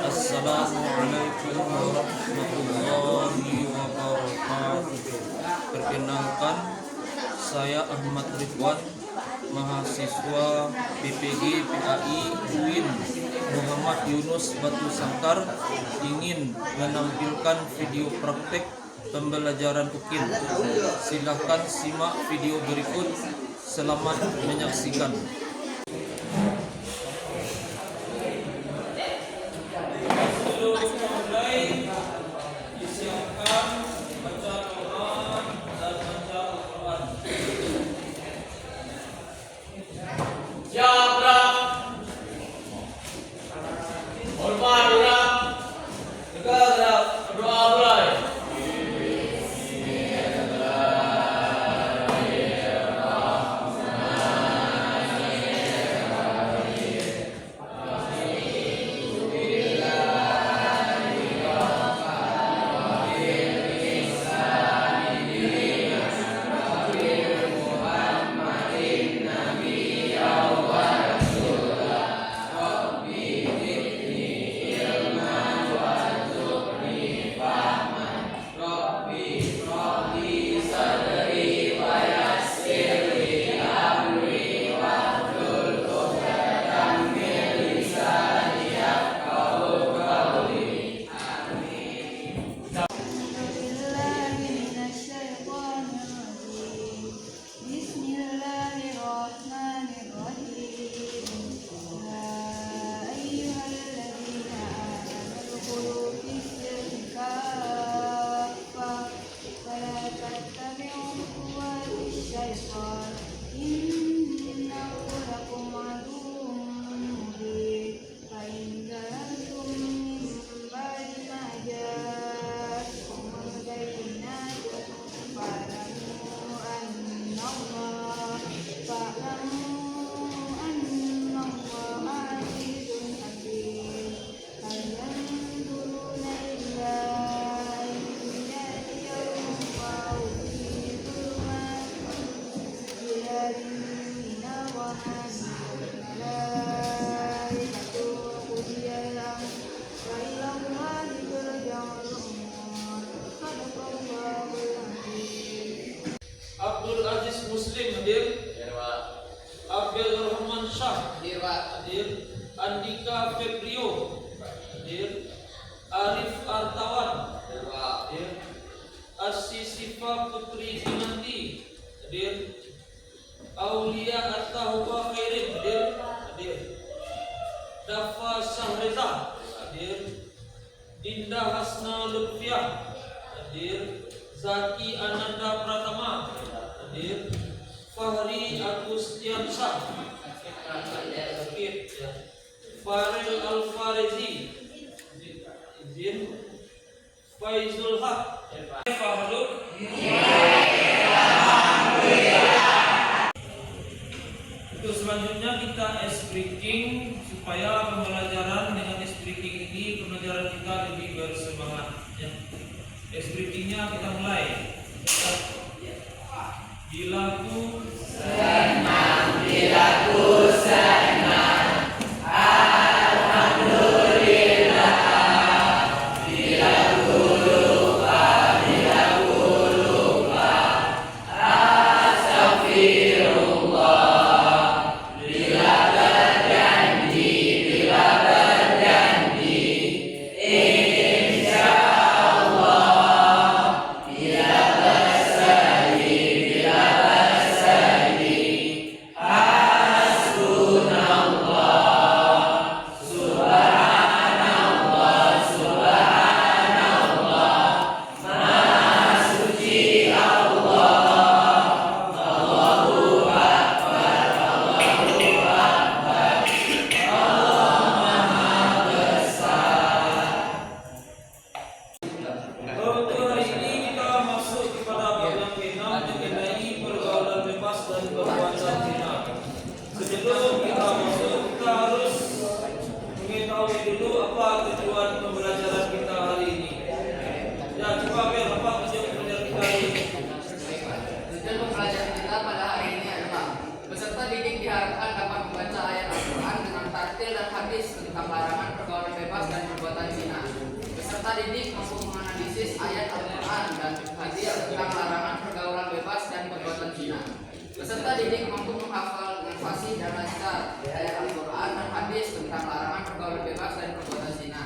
Assalamualaikum warahmatullahi wabarakatuh. Perkenalkan, saya Ahmad Ridwan, mahasiswa PPG PAI UIN Muhammad Yunus Batu Sangkar, ingin menampilkan video praktek pembelajaran ukir. Silahkan simak video berikut. Selamat menyaksikan. Disiapkan baca Quran dan baca Al-Quran. Siap, hormat, tegak, berdoa mulai. Abdul Aziz Muslim hadir. Abdul Rahman Shah hadir. Andika Febrio hadir. Arif Artawan hadir. Asisifa Putri Kinanti hadir. Aulia At-Tauba Khairin hadir. Dafa Sahreza hadir. Dinda Hasna Lutfiah hadir. Zaki Ananda Pratama hadir. Fahri Agustiansyah hadir. Farel Al-Farizi izin. Faizul Haq Fahrul. Untuk selanjutnya kita ice breaking supaya pembelajaran dengan ice breaking ini pembelajaran kita lebih bersemangat ya. Ice breakingnya kita mulai. Bilaku senang, bilaku senang, alhamdulillah. Bilaku lupa, bilaku lupa, astagfirullah. Bila berjanji, bila berjanji, insya Allah. Bila bersaksi, Peserta didik mampu menganalisis ayat Al-Quran dan hadis tentang larangan pergaulan bebas dan perbuatan zina. Peserta didik mampu menghafal dengan fasih dan lancar ayat Al-Quran dan hadis tentang larangan pergaulan bebas dan perbuatan zina.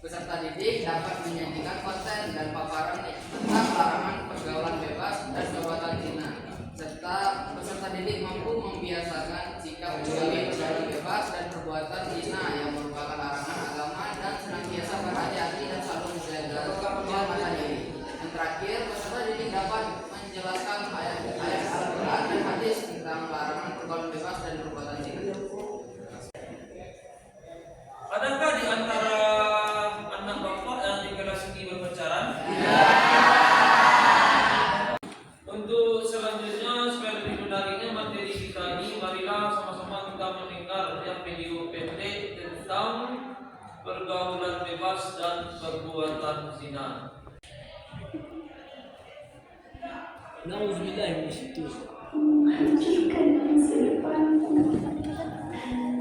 Peserta didik dapat menyajikan konten dan paparan tentang larangan pergaulan bebas dan perbuatan zina. Serta peserta didik mampu membiasakan sikap menjauhi pergaulan bebas dan perbuatan zina yang merupakan larangan agama dan senantiasa berhati-hati dan selalu menjaga kehormatan diri. Yang terakhir, peserta didik dapat menjelaskan ayat-ayat Al-Quran dan hadis tentang larangan pergaulan bebas dan perbuatan zina. Adakah di antara anak bapak yang di kelas ini berpacaran? Untuk selanjutnya, supaya lebih menariknya materi kita ini, marilah sama-sama kita mendengar yang video pendek tentang pergaulan bebas dan perbuatan zina. Nauzubillah min syaitan. Menghancurkan masa depanku.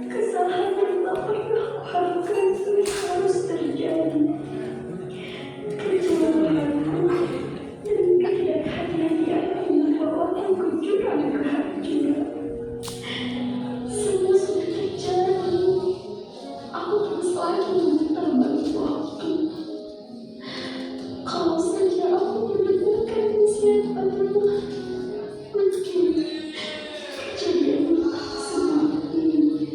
Kesalahan yang tak pernah kuharapkan sudah harus terjadi. Kejelekanku dan ketidakhadiran yang membawaku ke jurang kehancuran. Semua sudah terjadi. Aku terus lagi meminta bagi waktu. Kalau saja aku mendengarkan nasihat-Mu, mungkin kejadian seperti ini.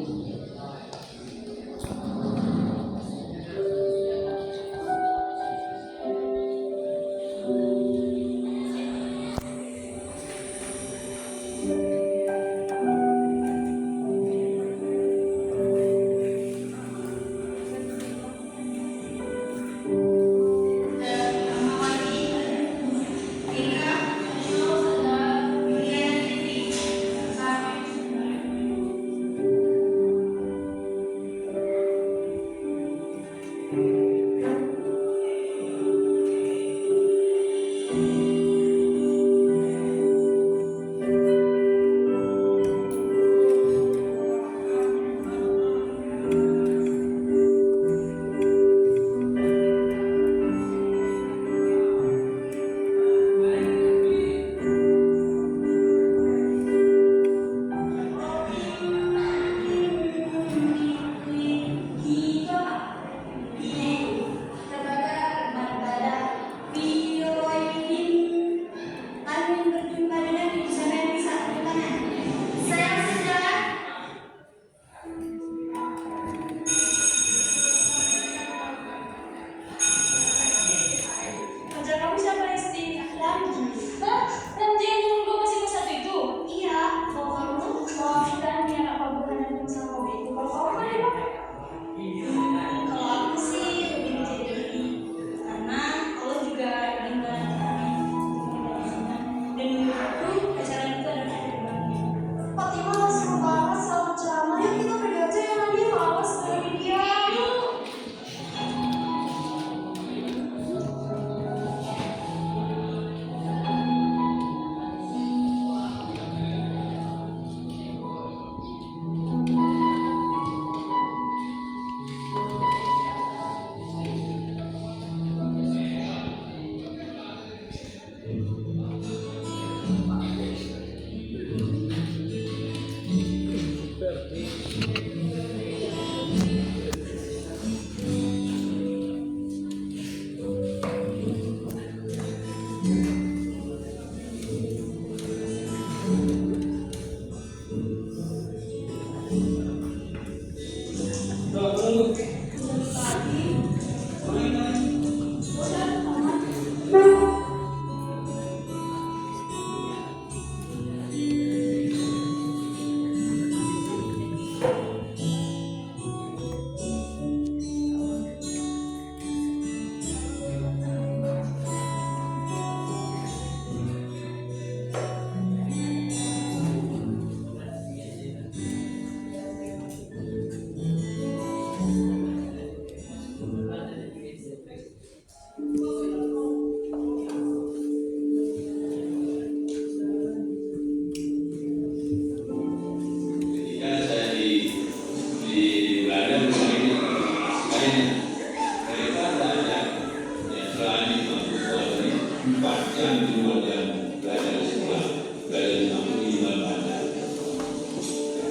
Jangan cuma dan belajar Islam, belajar mengambil iman pada.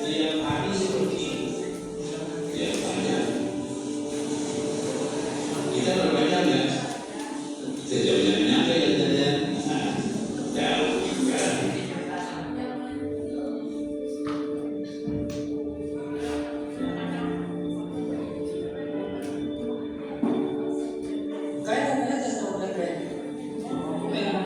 Tiap hari seperti ini. Tiap hari. Kita berbaca ya. Sejauhnya nyampe ya saja. Jauh juga. Kaya aja sama Bebe. Memang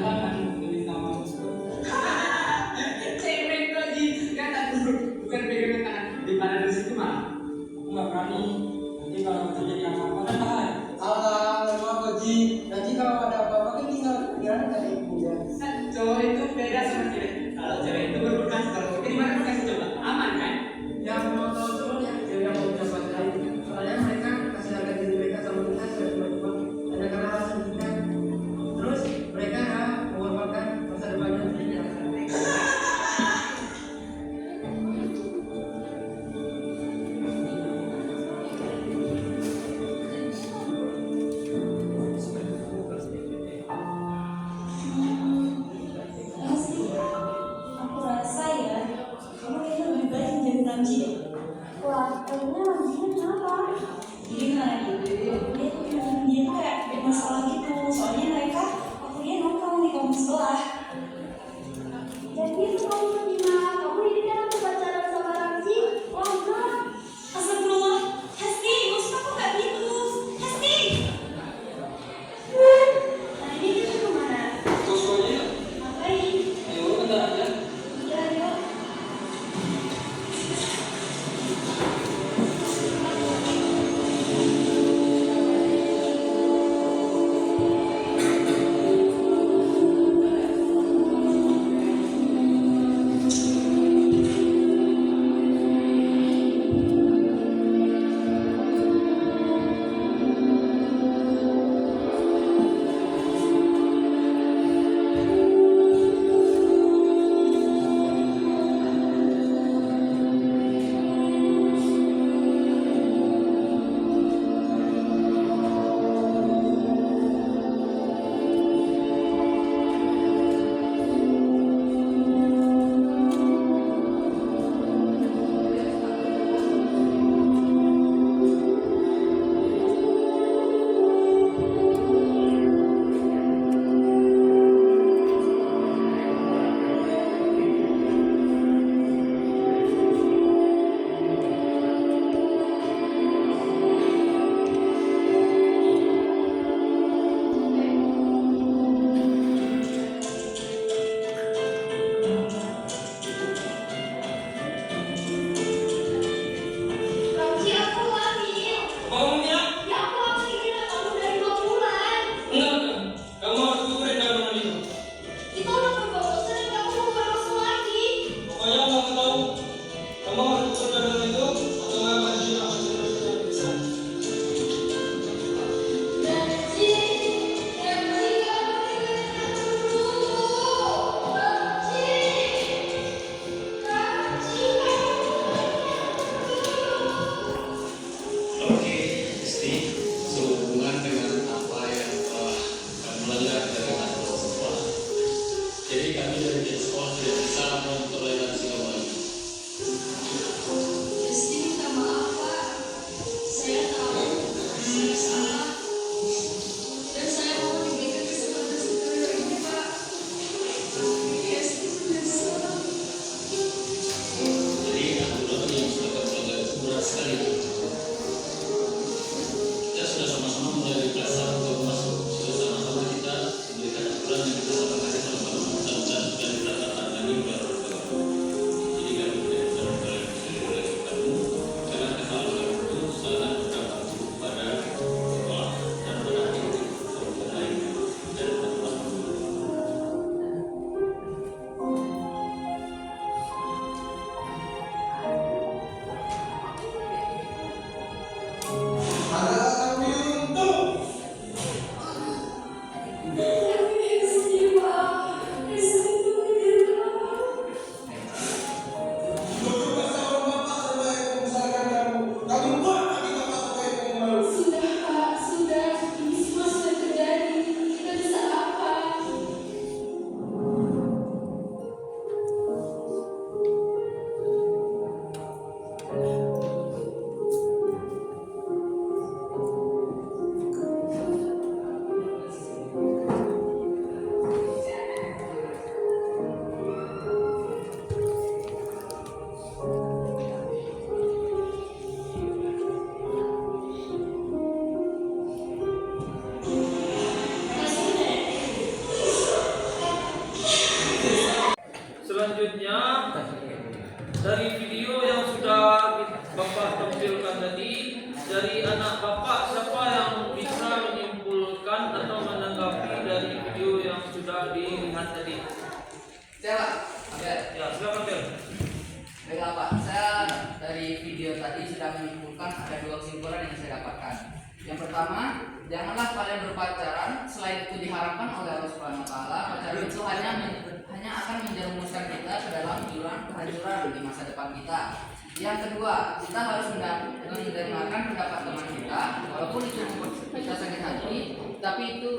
pertama, janganlah kalian berpacaran. Selain itu diharamkan oleh Allah Subhanahu Wa Taala. Pacaran itu hanya akan menjerumuskan kita ke dalam jurang kehancuran di masa depan kita. Yang kedua, kita harus mendengarkan pendapat teman kita, walaupun itu membuat kita sakit hati, tapi itu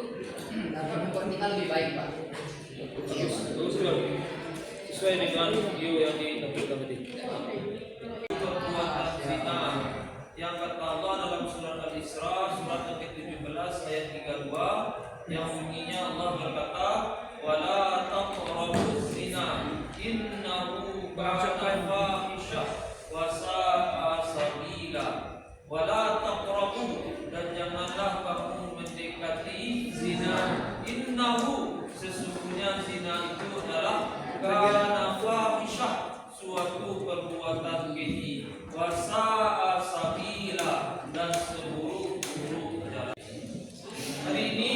dapat membuat kita lebih baik, Pak. Bagus Bang. Sesuai dengan video yang ditampilkan tadi. Perbuatan zina yang kata Allah dalam surat Al-Isra surat yang ke-17 ayat 32 yang bunyinya Allah berkata wala taqrabuz zina innahu kana fahisyah wa sa'a sabila wala taqrabu dan janganlah kamu mendekati zina innahu sesungguhnya zina itu adalah kana fahisyah suatu perbuatan keji wa sa'a sabila dan seburuk-buruk jalan. Hari ini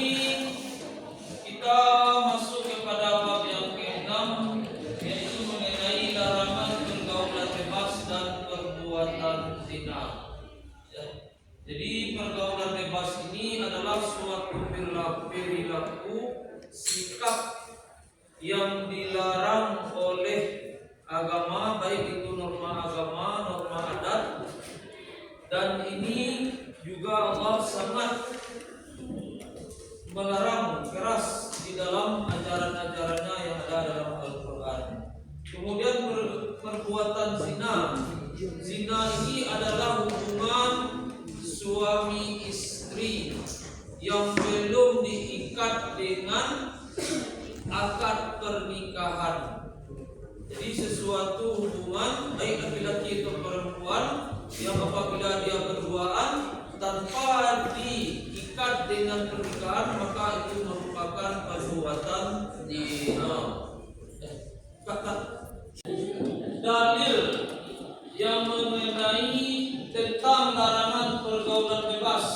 kita masuk kepada bab yang ke-6 yaitu mengenai larangan pergaulan bebas dan perbuatan zina. Jadi pergaulan bebas ini adalah suatu perilaku sikap yang dilarang oleh agama, baik itu norma agama, norma adat, dan ini juga Allah sangat melarang keras di dalam ajaran-ajarannya yang ada dalam Al-Quran. Kemudian perbuatan zina. Zina ini adalah hubungan suami istri yang belum diikat dengan akad pernikahan. Jadi sesuatu hubungan baik laki-laki atau perempuan yang apabila dia berduaan tanpa diikat dengan pernikahan maka itu merupakan perbuatan zina. Dalil yang mengenai tentang larangan pergaulan bebas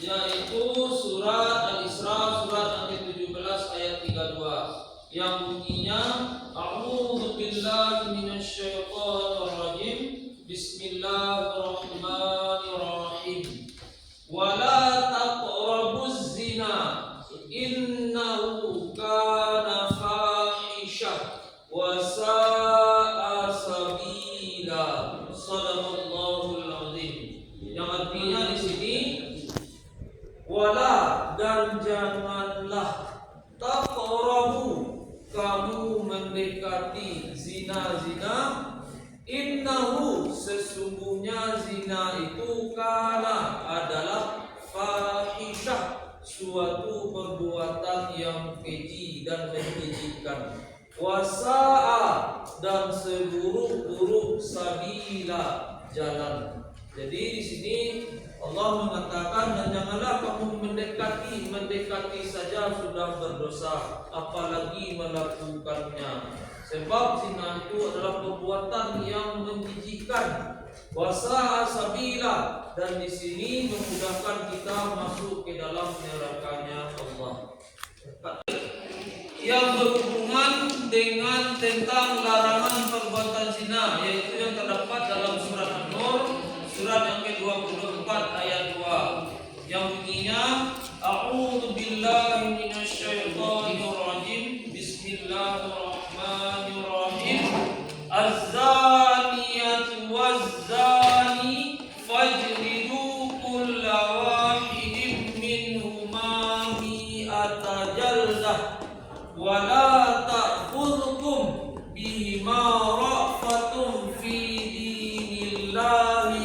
yaitu surat Al-Isra surat yang ke-17 ayat 32 yang bunyinya a'udzu billahi minasyaitonir rajim bismillahirrahmanirrahim wala taqrabuz zina innahu kana fahisyah wa sa'a sabila sadaqallahul azim yang artinya di sini wala dan janganlah taqrabu kamu mendekati zina-zina innahu sesungguhnya zina itu kana adalah fahisyah suatu perbuatan yang keji dan menjijikkan wasa'a dan seburuk-buruk sabila jalan. Jadi di sini Allah mengatakan dan janganlah kamu mendekati saja sudah berdosa apalagi melakukannya. Sebab zina itu adalah perbuatan yang menjijikkan. Wasa'a sabila dan di sini memudahkan kita masuk ke dalam nerakanya Allah. Yang berhubungan dengan tentang larangan perbuatan zina yaitu yang terdapat dalam surat An-Nur surat yang ke-24 ayat 2 yang bunyinya a'udzu billahi minasyaitonir rajim bismillahirrahmanirrahim az-zaniyatu waz-zani fajlidu kulla wahidin minhuma mi'ata jaldah wa la ta'khudhukum bima ra'fatum fi dinillahi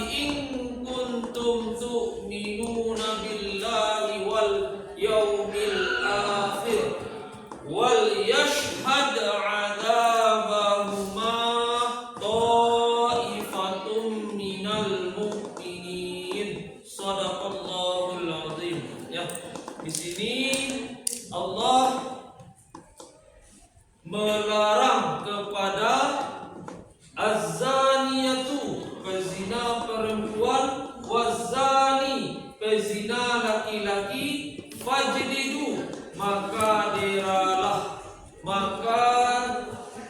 tu'minuna billahi wal yawmil akhir wal yashhad 'adzabahuma ta'ifatum minal mu'minin sadaqallahul azim. Ya, di sini Allah melarang kepada az-zaniyatu pezina perempuan wazani pezina laki-laki fajlidu maka deralah maka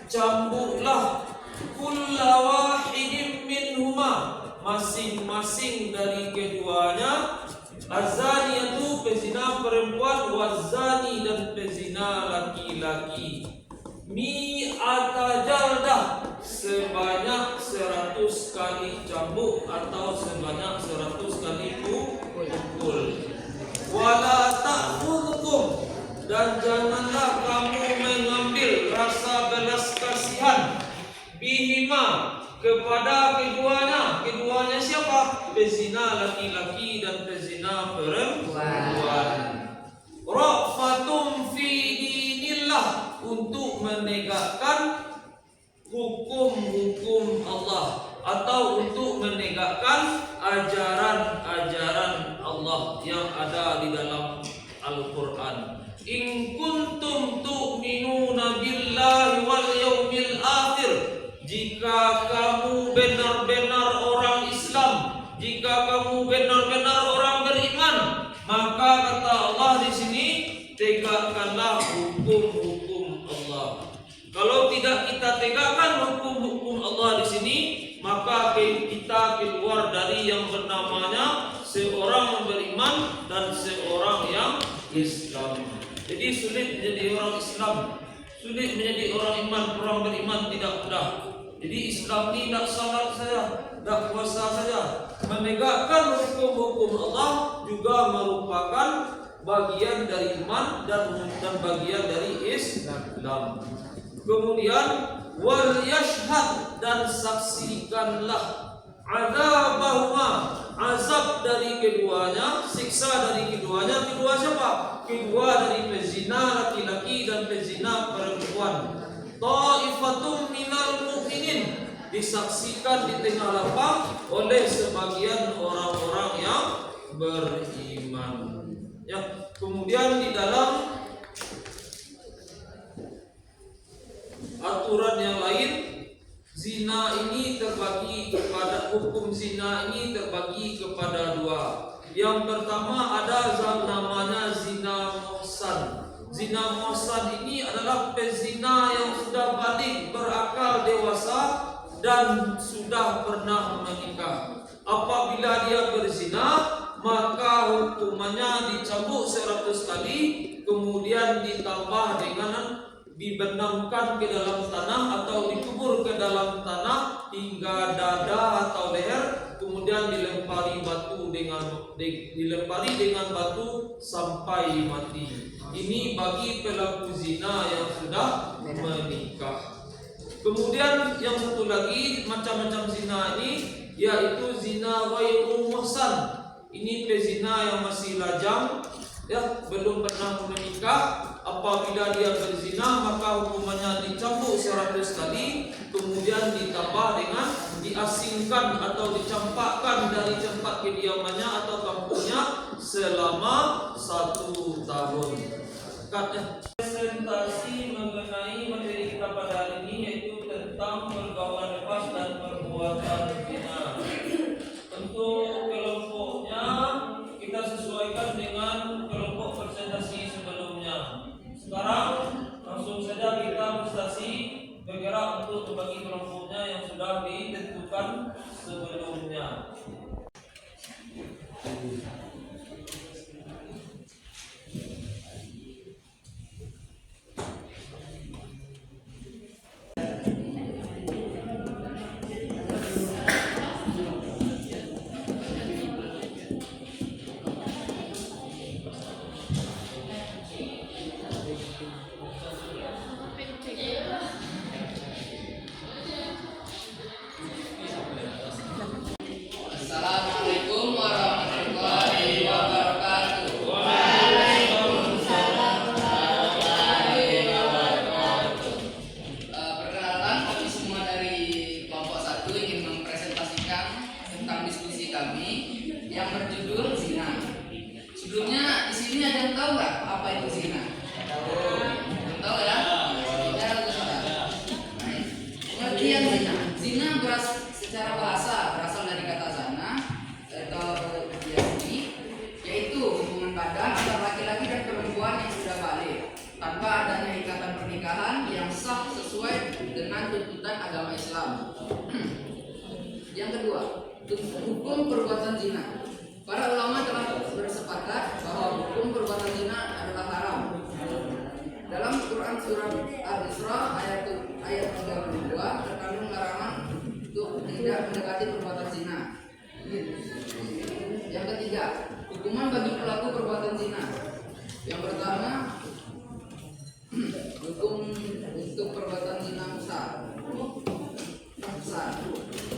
cambuklah kulla wahidin minhuma masing-masing dari keduanya azani perempuan, wazani dan pezina laki-laki. Mi'ata jaldah, sebanyak 100 kali cambuk atau sebanyak 100 kali pukul. Wala ta'khudhukum, dan janganlah kamu mengambil rasa belas kasihan bihima, kepada keduanya. Keduanya siapa? Pezina laki-laki dan pezina perempuan. Rafatum fi dinillah, untuk menegakkan hukum-hukum Allah atau untuk menegakkan ajaran-ajaran Allah yang ada di dalam Al-Quran. In kuntum tu'minuna billahi wal yaumil akhir, jika kamu benar-benar orang Islam, jika kamu benar-benar orang beriman, maka kata Allah di sini, tegakkanlah hukum-hukum Allah. Kalau tidak kita tegakkan hukum-hukum Allah di sini, maka kita keluar dari yang bernamanya seorang yang beriman dan seorang yang Islam. Jadi sulit menjadi orang Islam, sulit menjadi orang iman, orang beriman tidak mudah. Jadi Islam ini tidak salat saja, tidak puasa saja. Menegakkan hukum-hukum Allah juga merupakan bagian dari iman dan bagian dari Islam. Kemudian wal yashhad, dan saksikanlah azabahuma, azab dari keduanya, siksa dari keduanya. Kedua siapa? Kedua dari pezina laki-laki dan pezina perempuan. Ta'ifatum minal mu'minin, disaksikan di tengah lapang oleh sebagian orang-orang yang beriman. Ya, kemudian di dalam aturan yang lain, zina ini terbagi kepada, hukum zina ini terbagi kepada dua. Yang pertama ada namanya zina muhsan. Zina muhsan ini adalah pezina yang sudah balik, berakal dewasa dan sudah pernah menikah. Apabila dia berzina, maka hukumannya dicambuk 100 kali, kemudian ditambah dengan dibenamkan ke dalam tanah atau dikubur ke dalam tanah hingga dada atau leher, kemudian dilempari dengan batu sampai mati. Ini bagi pelaku zina yang sudah menikah. Kemudian yang satu lagi macam-macam zina ini, yaitu zina ghairu muhsan. Ini pezina yang masih lajang, ya, belum pernah menikah. Apabila dia berzina, maka hukumannya dicambuk 100 kali, kemudian ditambah dengan diasingkan atau dicampakkan dari tempat kediamannya atau kampungnya selama 1 tahun. Presentasi mengenai materi kita pada hari ini, yaitu tentang pergaulan bebas dan perbuatan zina. Untuk kelompoknya kita sesuaikan dengan kelompok presentasi sebelumnya. Sekarang langsung saja kita presentasi bergerak untuk membagi kelompoknya yang sudah ditentukan sebelumnya. Assalamualaikum warahmatullahi wabarakatuh. Perkenalkan, kami semua dari kelompok 1 ingin mempresentasikan tentang diskusi kami yang berjudul zina. Sebelumnya di sini ada yang tahu nggak apa itu zina? Belum tahu ya? Tidak ada sudah. Pengertian zina. Zina secara bahasa berasal dari kata zana atau Yahudi, yaitu hubungan badan antara laki-laki dan perempuan yang sudah balik tanpa adanya ikatan pernikahan yang sah sesuai dengan tuntutan agama Islam. Yang kedua, hukum perbuatan zina. Para ulama telah bersepakat bahwa hukum perbuatan zina perilaku perbuatan zina. Yang pertama, hukum untuk perbuatan zina muhsan.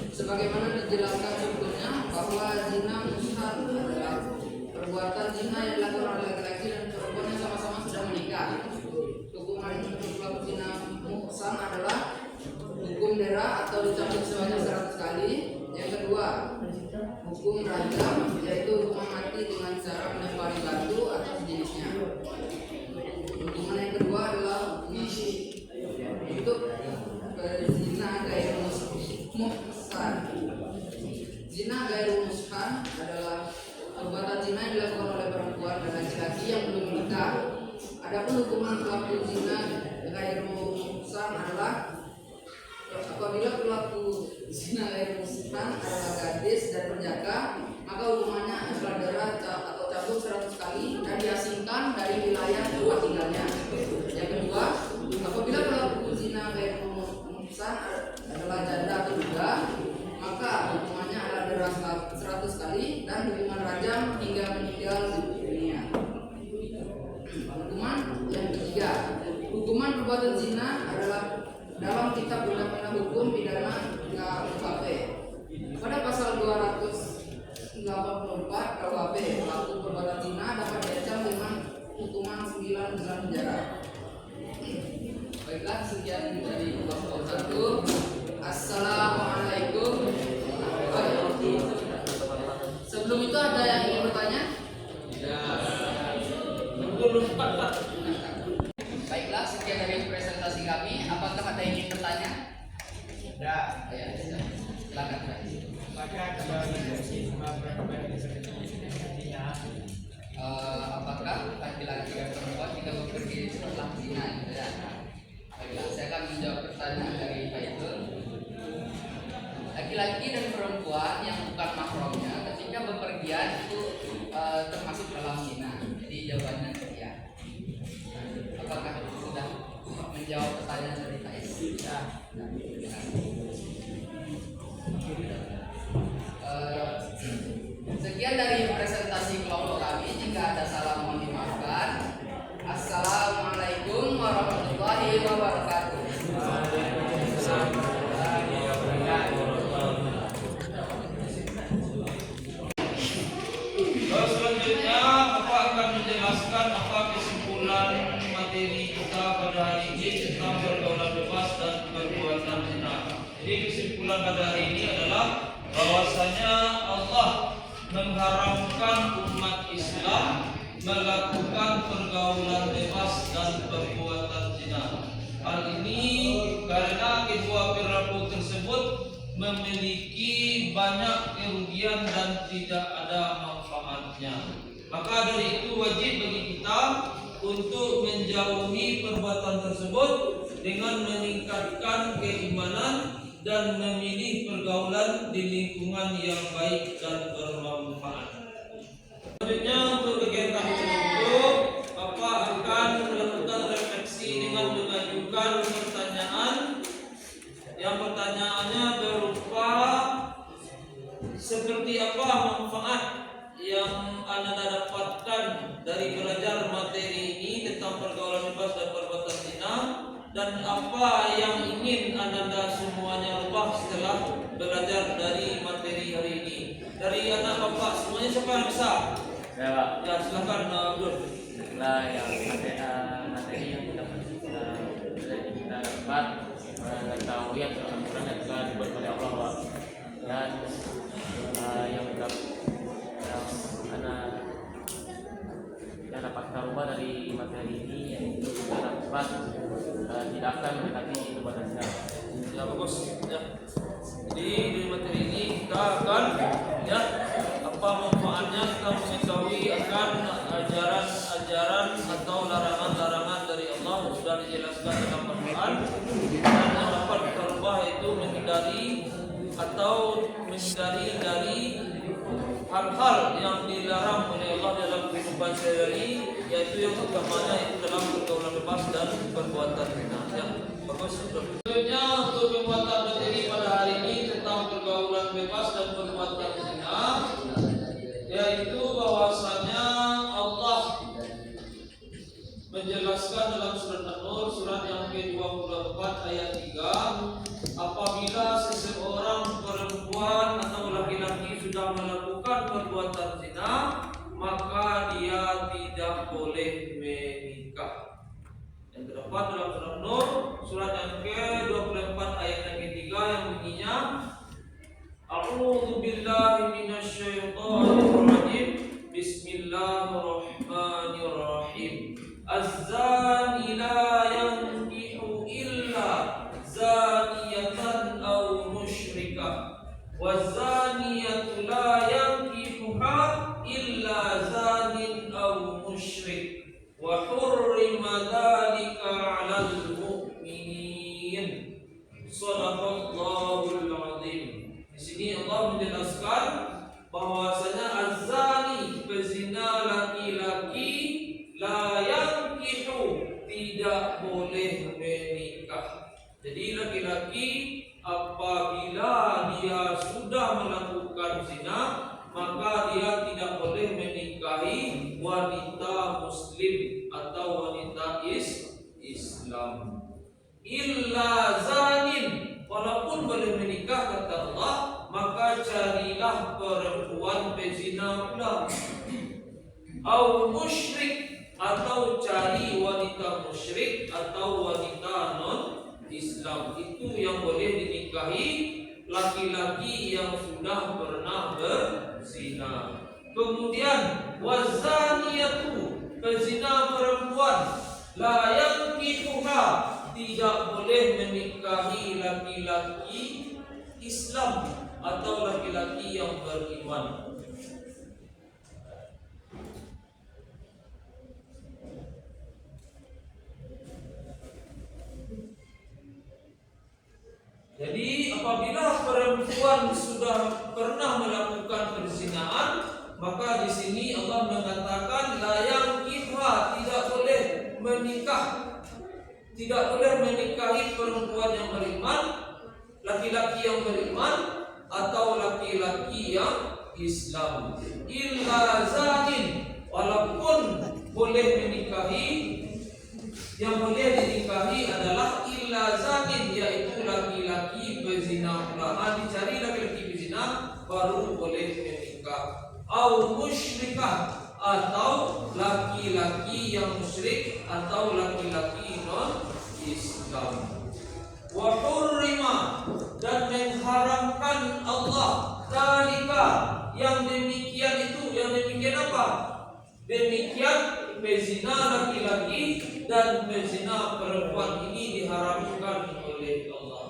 Sebagaimana dijelaskan sebelumnya bahwa zina muhsan adalah perbuatan zina yang dilakukan oleh laki-laki dan perempuan yang sama-sama sudah menikah. Hukuman untuk pelaku zina muhsan adalah hukum dera atau dicambuk sebanyak 100 kali. Yang kedua, hukum rajam, yaitu hukuman mati dengan cara melempari batu atau sejenisnya. Hukuman yang kedua adalah hukuman untuk zina gair muhsan. Zina gair muhsan adalah perbuatan zina yang dilakukan oleh perempuan dan laki-laki yang belum menikah. Adapun hukuman pelaku zina gair muhsan adalah apabila pelaku zina gair muhsan adalah gadis dan penjaga, maka hukumannya adalah dera atau cambuk 100 kali dan diasingkan dari wilayah tempat tinggalnya. Yang kedua, apabila pelaku zina gair muhsan adalah janda atau duda, maka hukumannya adalah dera 100 kali dan hukuman rajam hingga meninggal dunia. Hukuman yang ketiga, hukuman perbuatan zina adalah dalam kitab undang-undang hukum pidana KUHP. Pada pasal 284 KUHP, pelaku perbuatan zina dapat diancam dengan hukuman 9 bulan penjara. Baiklah, sekian dari Bapak Ustadz. Assalamualaikum. Sebelum itu ada yang ingin bertanya? Baiklah, sekian dari presentasi kami. Apakah ada yang ingin bertanya? Ya, silakan. Apakah laki-laki dan perempuan jika bepergian setelah zina? Ya. Baiklah, saya akan menjawab pertanyaan dari Pak Itul. Laki-laki dan perempuan yang bukan mahramnya ketika bepergian itu termasuk dalam zina. Jadi jawabannya ya. Apakah sudah menjawab pertanyaan dari Pak Itul? Ya. Sekian dari presentasi kelompok kami. Jika ada salah mohon dimaafkan. Assalamualaikum warahmatullahi wabarakatuh. Selanjutnya Bapak akan menjelaskan apa kesimpulan materi kita pada hari ini tentang pergaulan bebas dan perbuatan zina. Jadi kesimpulan pada hari ini adalah bahwasanya Allah mengharamkan umat Islam melakukan pergaulan bebas dan perbuatan zina. Hal ini karena kedua perilaku tersebut memiliki banyak kerugian dan tidak ada manfaatnya. Maka dari itu wajib bagi kita untuk menjauhi perbuatan tersebut dengan meningkatkan keimanan dan memilih pergaulan di lingkungan yang baik dan bermanfaat. Selanjutnya untuk kegiatan tersebut, Bapak akan melakukan refleksi dengan mengajukan pertanyaan. Yang pertanyaannya berupa seperti apa manfaat yang Anda dapatkan dari belajar materi ini tentang pergaulan bebas dan perbuatan zina, dan apa yang ingin Anda semuanya ubah setelah belajar dari materi hari ini. Dari anak Bapak semuanya siapa yang bisa? Ya, Pak. Ya, silakan Abdul. Nah, yang materi yang kita dapat mengetahui yang Al-Quran yang telah dibuat oleh Allah, Pak. Dan yang dapat kita rubah dari materi ini, yaitu kita dapat tidak akan mendekati perbuatan zina. Ya, bagus. Ya. Jadi di materi ini kita akan ya apa manfaatnya kita mengetahui akan ajaran-ajaran atau larangan-larangan dari Allah yang sudah dijelaskan dalam Al-Quran, dan yang dapat kita rubah itu menghindari dari hal-hal yang dilarang oleh Allah dalam kehidupan sehari-hari, yaitu yang utamanya itu dalam pergaulan bebas dan perbuatan zina. Ya, bagus. Selanjutnya untuk pembuatan materi pada hari ini tentang pergaulan bebas dan perbuatan zina, yaitu bahwasanya menjelaskan dalam surat An-Nur surat yang ke-24 ayat 3, apabila seseorang perempuan atau laki-laki sudah melakukan perbuatan zina, maka dia tidak boleh menikah. Yang terdapat dalam surat An-Nur surat yang ke-24 ayat yang ketiga yang bunyinya, A'udzu billahi minasyaitonir rajim. Bismillahirrahmanirrahim. Az-zani la yankihu illa zaniyatan aw musyrikah, waz-zaniyatu la yankihuha illa zanin aw musyrik, wa hurrima dzalika 'alal mu'minin. Shadaqallahul 'azim. Di sini Allah menjelaskan bahwasanya az-zani, pezina laki-laki, la yankihu, tidak boleh menikah. Jadi laki-laki apabila dia sudah melakukan zina, maka dia tidak boleh menikahi wanita muslim atau wanita Islam. Illa zanin, walaupun boleh menikah kata Allah, maka carilah perempuan pezina pula. Au musyrik, atau cari wanita musyrik atau wanita non-Islam. Itu yang boleh dinikahi laki-laki yang sudah pernah berzina. Kemudian wazaniyatu, pezina perempuan, la yankihuha, tidak boleh menikahi laki-laki Islam atau laki-laki yang beriman. Jadi apabila perempuan sudah pernah melakukan perzinaan, maka di sini Allah mengatakan la yankiha, tidak boleh menikah, tidak boleh menikahi perempuan yang beriman, laki-laki yang beriman atau laki-laki yang Islam. Illa zanin, walaupun boleh menikahi, yang boleh dinikahi adalah illa zanin, yaitu laki-laki berzina pula. Dicari laki-laki berzina baru boleh menikah. Au musyrikah, atau laki-laki yang musyrik atau laki-laki non-Islam. Wa hurrima, dan mengharamkan Allah, dzalika, yang demikian itu, yang demikian apa? Demikian pezina laki-laki dan pezina perempuan ini diharamkan oleh Allah.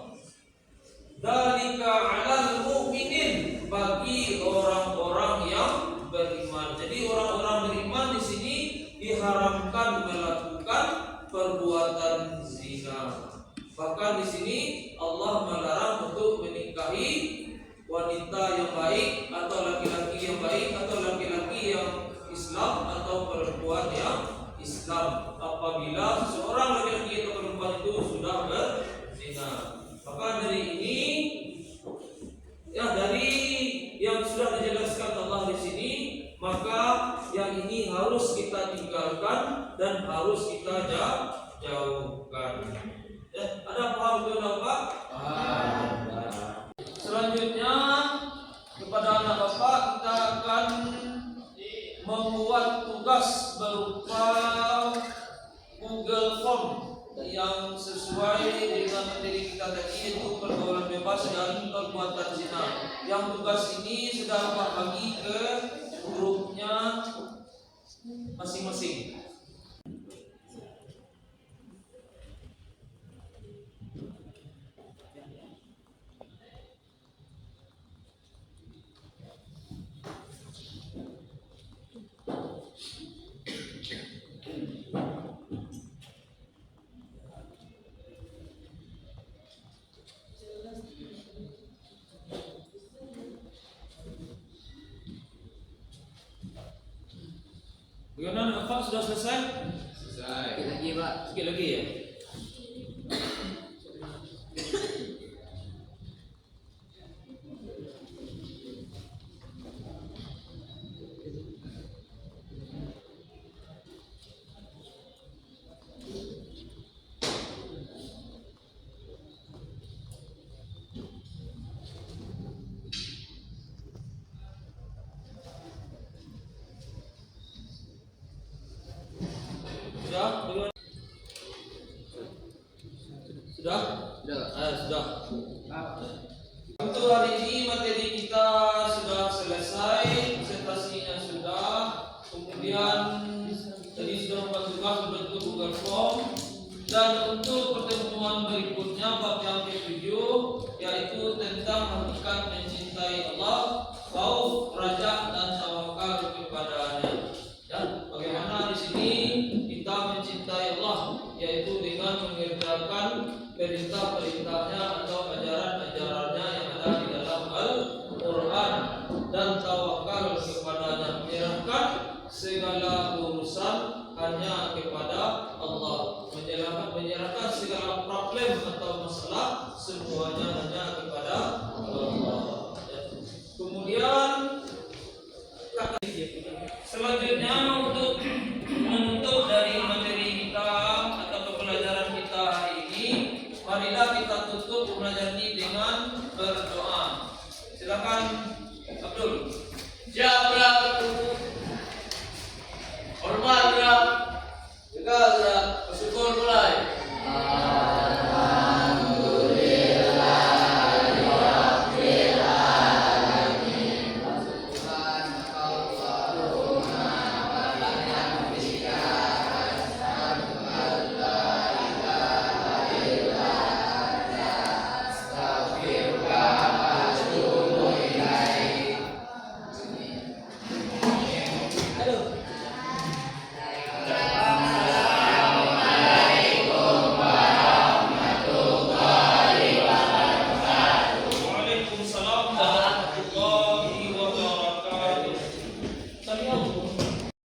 Dzalika 'alal mu'minin, bagi orang-orang yang beriman. Jadi orang-orang beriman di sini diharamkan melakukan perbuatan zina. Bahkan di sini Allah melarang untuk menikahi wanita yang baik atau laki-laki yang baik atau laki-laki yang Islam atau perempuan yang Islam apabila seorang laki-laki atau perempuan itu sudah berzina. Maka dari ini, ya dari yang sudah dijelaskan Allah di sini, maka yang ini harus kita tinggalkan dan harus kita jauhkan. Ada paham itu Pak? Selanjutnya kepada anak bapak kita akan membuat tugas berupa Google Form yang sesuai dengan materi kita tadi, yaitu pergaulan bebas dan perbuatan zina. Yang tugas ini sudah Bapak bagi ke grupnya masing-masing. Bagaimana Pak, sudah selesai? Sedikit lagi Pak. Sikit lagi ya? Sudah? Sudah. Sudah. Untuk hari ini materi kita sudah selesai, presentasinya sudah, kemudian tadi sudah membuat tugas berbentuk Google Form, dan untuk pertemuan berikutnya bab yang ke-7 yaitu tentang hakikat mencintai Allah, khauf, raja dan tawakal kepadanya. Ya, bagaimana di sini kita mencintai Allah, yaitu dengan mengerjakan perintah-perintahnya atau ajaran-ajarannya yang ada di dalam Al-Quran, dan tawakal kepadanya, menyerahkan segala urusan hanya kepada Allah, menyerahkan segala problem atau masalah semuanya hanya kepada Allah. Kemudian selanjutnya untuk